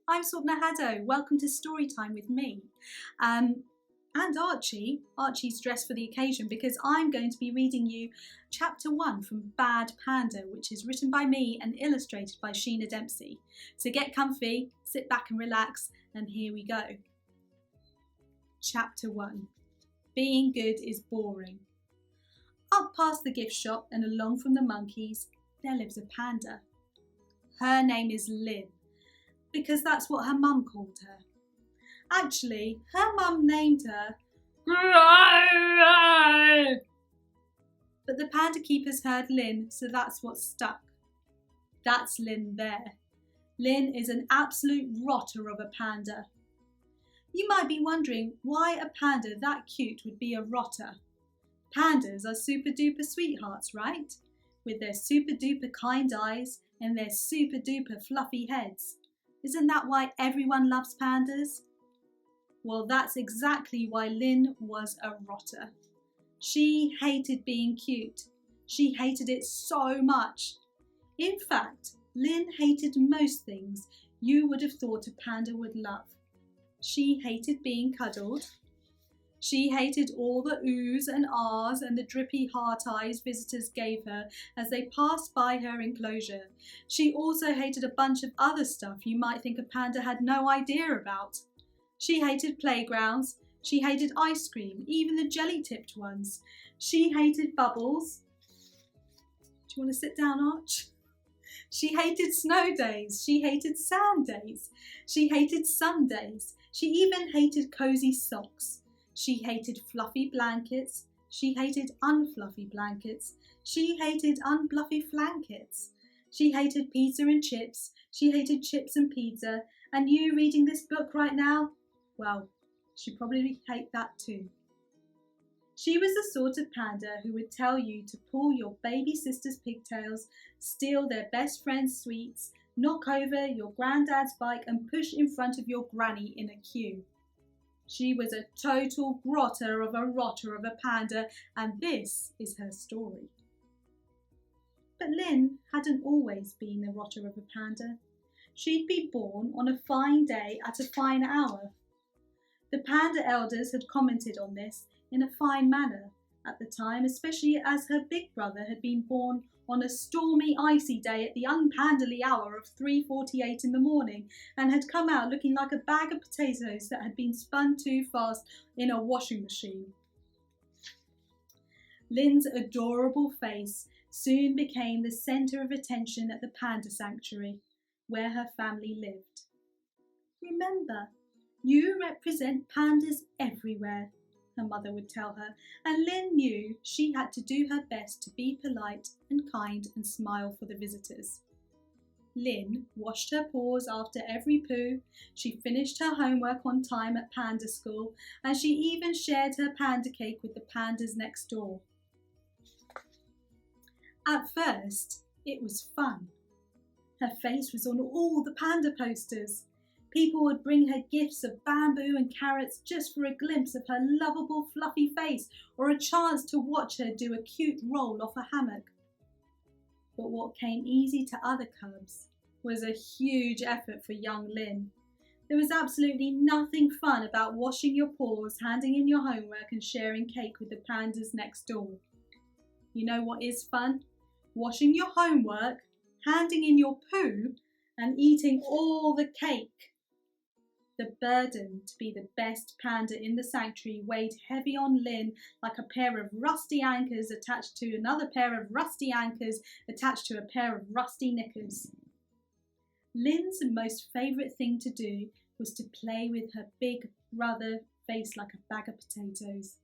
I'm Swapna Haddow. Welcome to Storytime with me. And Archie. Archie's dressed for the occasion because I'm going to be reading you chapter 1 from Bad Panda, which is written by me and illustrated by Sheena Dempsey. So get comfy, sit back and relax, and here we go. Chapter 1. Being good is boring. Up past the gift shop and along from the monkeys, there lives a panda. Her name is Lynn, because that's what her mum called her. Actually, her mum named her Gray, but the panda keepers heard Lynn, so that's what stuck. That's Lynn there. Lynn is an absolute rotter of a panda. You might be wondering why a panda that cute would be a rotter. Pandas are super duper sweethearts, right? With their super duper kind eyes and their super duper fluffy heads. Isn't that why everyone loves pandas? Well, that's exactly why Lynn was a rotter. She hated being cute. She hated it so much. In fact, Lynn hated most things you would have thought a panda would love. She hated being cuddled. She hated all the oohs and ahs and the drippy heart eyes visitors gave her as they passed by her enclosure. She also hated a bunch of other stuff you might think a panda had no idea about. She hated playgrounds. She hated ice cream, even the jelly-tipped ones. She hated bubbles. Do you want to sit down, Arch? She hated snow days. She hated sand days. She hated sun days. She even hated cozy socks. She hated fluffy blankets. She hated unfluffy blankets. She hated unbluffy blankets. She hated pizza and chips. She hated chips and pizza. And you reading this book right now? Well, she probably hate that too. She was the sort of panda who would tell you to pull your baby sister's pigtails, steal their best friend's sweets, knock over your granddad's bike and push in front of your granny in a queue. She was a total rotter of a panda, and this is her story. But Lynn hadn't always been a rotter of a panda. She'd be born on a fine day at a fine hour. The panda elders had commented on this in a fine manner at the time, especially as her big brother had been born on a stormy, icy day at the unpandally hour of 3:48 in the morning and had come out looking like a bag of potatoes that had been spun too fast in a washing machine. Lynn's adorable face soon became the centre of attention at the panda sanctuary, where her family lived. Remember, you represent pandas everywhere, her mother would tell her, and Lynn knew she had to do her best to be polite and kind and smile for the visitors. Lynn washed her paws after every poo, she finished her homework on time at panda school, and she even shared her panda cake with the pandas next door. At first, it was fun. Her face was on all the panda posters. People would bring her gifts of bamboo and carrots just for a glimpse of her lovable fluffy face or a chance to watch her do a cute roll off a hammock. But what came easy to other cubs was a huge effort for young Lynn. There was absolutely nothing fun about washing your paws, handing in your homework and sharing cake with the pandas next door. You know what is fun? Washing your homework, handing in your poo and eating all the cake. The burden to be the best panda in the sanctuary weighed heavy on Lynn like a pair of rusty anchors attached to another pair of rusty anchors attached to a pair of rusty knickers. Lynn's most favourite thing to do was to play with her big brother faced like a bag of potatoes.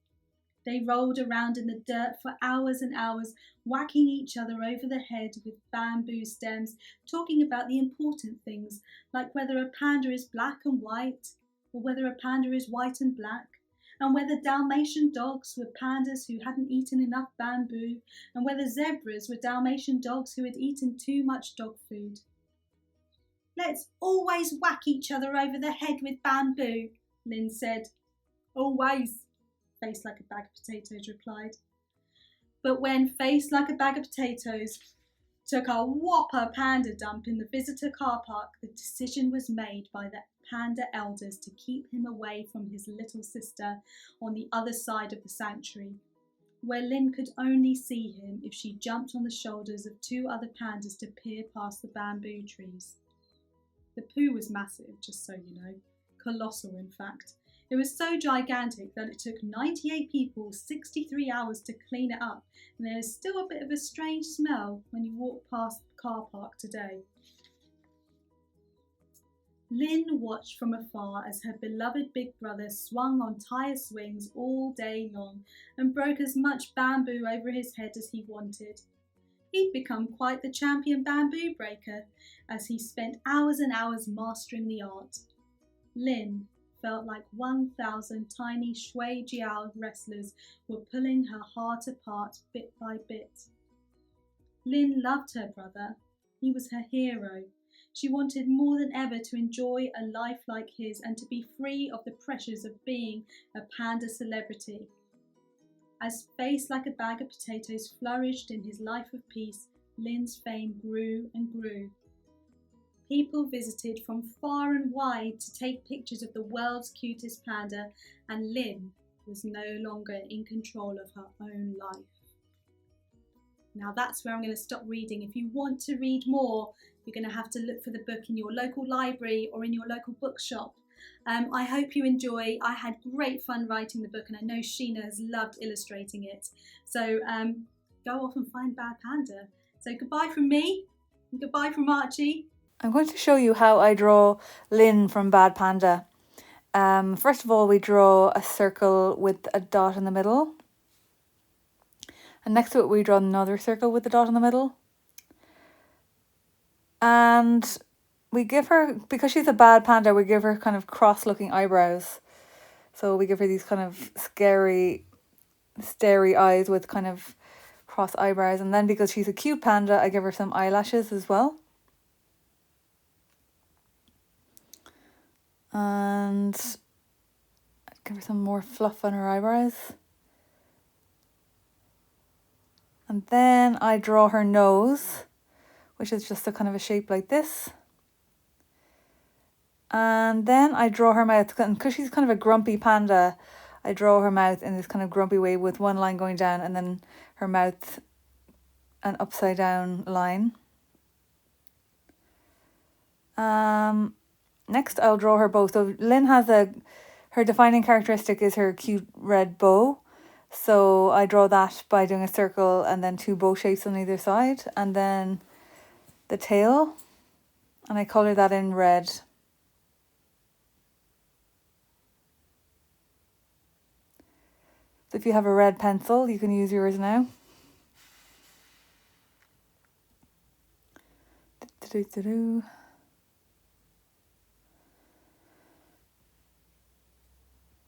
They rolled around in the dirt for hours and hours, whacking each other over the head with bamboo stems, talking about the important things, like whether a panda is black and white, or whether a panda is white and black, and whether Dalmatian dogs were pandas who hadn't eaten enough bamboo, and whether zebras were Dalmatian dogs who had eaten too much dog food. "Let's always whack each other over the head with bamboo," Lynn said. "Always," Face Like a Bag of Potatoes replied. But when Face Like a Bag of Potatoes took a whopper panda dump in the visitor car park, the decision was made by the panda elders to keep him away from his little sister on the other side of the sanctuary, where Lynn could only see him if she jumped on the shoulders of two other pandas to peer past the bamboo trees. The poo was massive, just so you know, colossal in fact. It was so gigantic that it took 98 people 63 hours to clean it up, and there is still a bit of a strange smell when you walk past the car park today. Lynn watched from afar as her beloved big brother swung on tire swings all day long and broke as much bamboo over his head as he wanted. He'd become quite the champion bamboo breaker as he spent hours and hours mastering the art. Lynn felt like 1,000 tiny shui jiao wrestlers were pulling her heart apart bit by bit. Lynn loved her brother. He was her hero. She wanted more than ever to enjoy a life like his and to be free of the pressures of being a panda celebrity. As face like a bag of potatoes flourished in his life of peace, Lynn's fame grew and grew. People visited from far and wide to take pictures of the world's cutest panda, and Lynn was no longer in control of her own life. Now that's where I'm going to stop reading. If you want to read more, you're going to have to look for the book in your local library or in your local bookshop. I hope you enjoy. I had great fun writing the book, and I know Sheena has loved illustrating it. So go off and find Bad Panda. So goodbye from me, and goodbye from Archie. I'm going to show you how I draw Lynn from Bad Panda. First of all, we draw a circle with a dot in the middle. And next to it, we draw another circle with a dot in the middle. And we give her, because she's a bad panda, we give her kind of cross-looking eyebrows. So we give her these kind of scary, starey eyes with kind of cross eyebrows. And then because she's a cute panda, I give her some eyelashes as well. And give her some more fluff on her eyebrows. And then I draw her nose, which is just a kind of a shape like this. And then I draw her mouth, and because she's kind of a grumpy panda, I draw her mouth in this kind of grumpy way with one line going down and then her mouth an upside down line. Next I'll draw her bow. So Lynn has her defining characteristic is her cute red bow. So I draw that by doing a circle and then two bow shapes on either side. And then the tail, and I colour that in red. So if you have a red pencil, you can use yours now.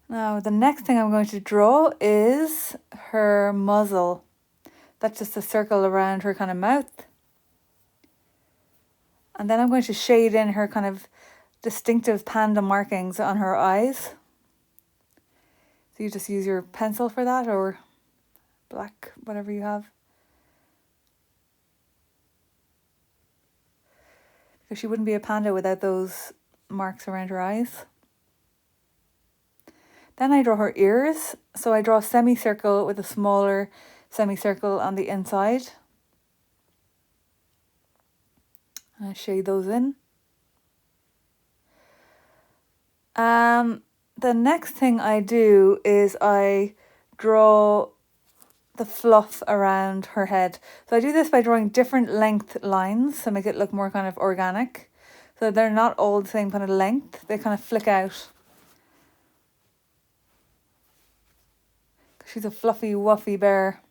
Now the next thing I'm going to draw is her muzzle. That's just a circle around her kind of mouth. And then I'm going to shade in her kind of distinctive panda markings on her eyes. So you just use your pencil for that, or black, whatever you have. Because she wouldn't be a panda without those marks around her eyes. Then I draw her ears. So I draw a semicircle with a smaller semicircle on the inside. And I shade those in. The next thing I do is I draw the fluff around her head. So I do this by drawing different length lines to make it look more kind of organic. So they're not all the same kind of length. They kind of flick out. She's a fluffy, wuffy bear.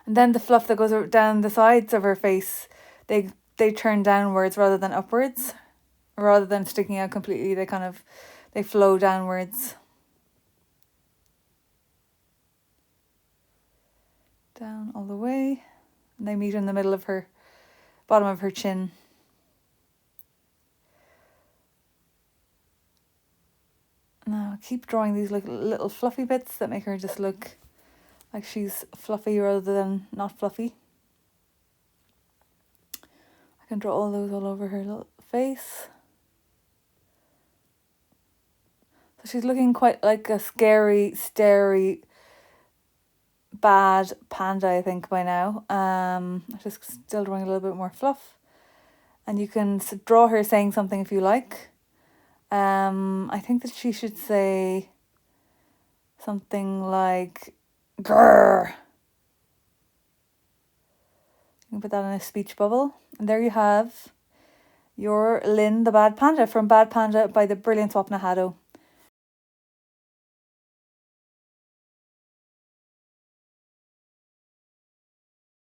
And then the fluff that goes down the sides of her face, they turn downwards rather than upwards. Rather than sticking out completely, they flow downwards. Down all the way. And they meet in the middle of her, bottom of her chin. Now keep drawing these like little fluffy bits that make her just look like she's fluffy rather than not fluffy. I can draw all those all over her little face. So she's looking quite like a scary, starey, bad panda, I think, by now. Just still drawing a little bit more fluff. And you can draw her saying something if you like. I think that she should say something like, grrr. You can put that in a speech bubble. And there you have your Lynn the Bad Panda from Bad Panda by the brilliant Swapna Haddow.